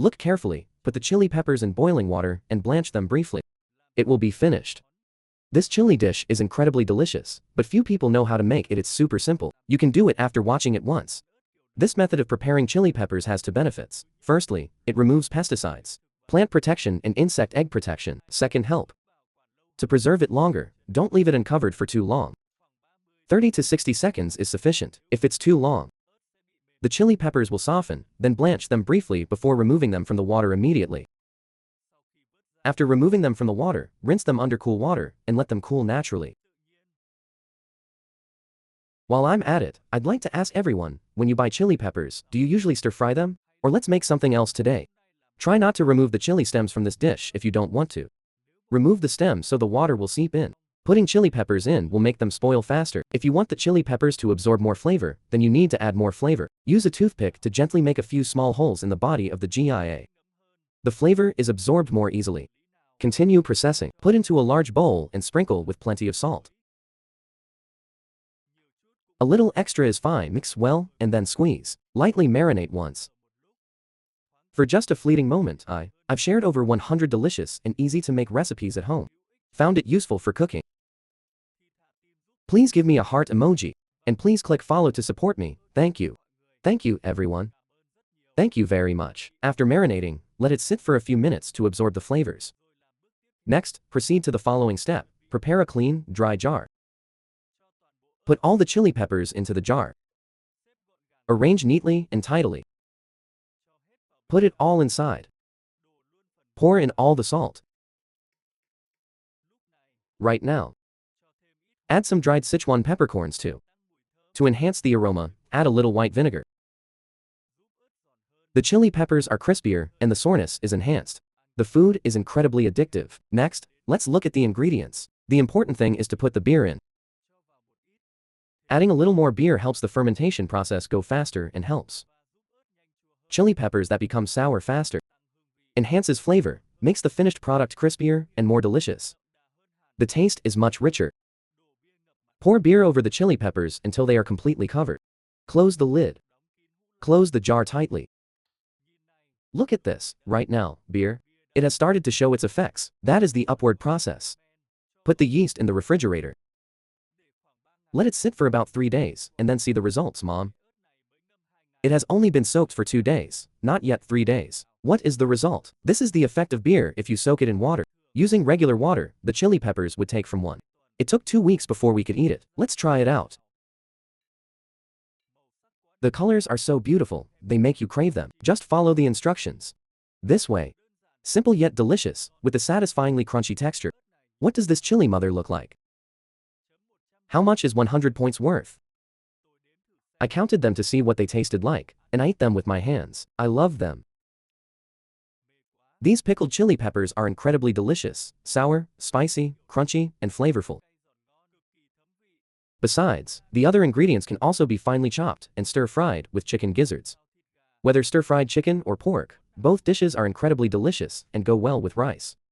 Look carefully, put the chili peppers in boiling water and blanch them briefly. It will be finished. This chili dish is incredibly delicious, but few people know how to make it. It's super simple. You can do it after watching it once. This method of preparing chili peppers has two benefits. Firstly, it removes pesticides, plant protection and insect egg protection. Second, help to preserve it longer. Don't leave it uncovered for too long. 30 to 60 seconds is sufficient. If it's too long, the chili peppers will soften, then blanch them briefly before removing them from the water immediately. After removing them from the water, rinse them under cool water and let them cool naturally. While I'm at it, I'd like to ask everyone, when you buy chili peppers, do you usually stir-fry them? Or let's make something else today. Try not to remove the chili stems from this dish if you don't want to. Remove the stems so the water will seep in. Putting chili peppers in will make them spoil faster. If you want the chili peppers to absorb more flavor, then you need to add more flavor. Use a toothpick to gently make a few small holes in the body of the GIA. The flavor is absorbed more easily. Continue processing. Put into a large bowl and sprinkle with plenty of salt. A little extra is fine. Mix well and then squeeze. Lightly marinate once. For just a fleeting moment, I've shared over 100 delicious and easy to make recipes at home. Found it useful for cooking? Please give me a heart emoji. And please click follow to support me. Thank you. Thank you, everyone. Thank you very much. After marinating, let it sit for a few minutes to absorb the flavors. Next, proceed to the following step. Prepare a clean, dry jar. Put all the chili peppers into the jar. Arrange neatly and tidily. Put it all inside. Pour in all the salt. Right now, add some dried Sichuan peppercorns too. To enhance the aroma, add a little white vinegar. The chili peppers are crispier and the sourness is enhanced. The food is incredibly addictive. Next, let's look at the ingredients. The important thing is to put the beer in. Adding a little more beer helps the fermentation process go faster and helps chili peppers that become sour faster. Enhances flavor, makes the finished product crispier and more delicious. The taste is much richer. Pour beer over the chili peppers until they are completely covered. Close the lid. Close the jar tightly. Look at this, right now, beer. It has started to show its effects. That is the upward process. Put the yeast in the refrigerator. Let it sit for about 3 days, and then see the results, Mom. It has only been soaked for 2 days, not yet 3 days. What is the result? This is the effect of beer if you soak it in water. Using regular water, the chili peppers would take from 1. It took 2 weeks before we could eat it. Let's try it out. The colors are so beautiful, they make you crave them. Just follow the instructions. This way. Simple yet delicious, with a satisfyingly crunchy texture. What does this chili mother look like? How much is 100 points worth? I counted them to see what they tasted like, and I ate them with my hands. I love them. These pickled chili peppers are incredibly delicious, sour, spicy, crunchy, and flavorful. Besides, the other ingredients can also be finely chopped and stir-fried with chicken gizzards. Whether stir-fried chicken or pork, both dishes are incredibly delicious and go well with rice.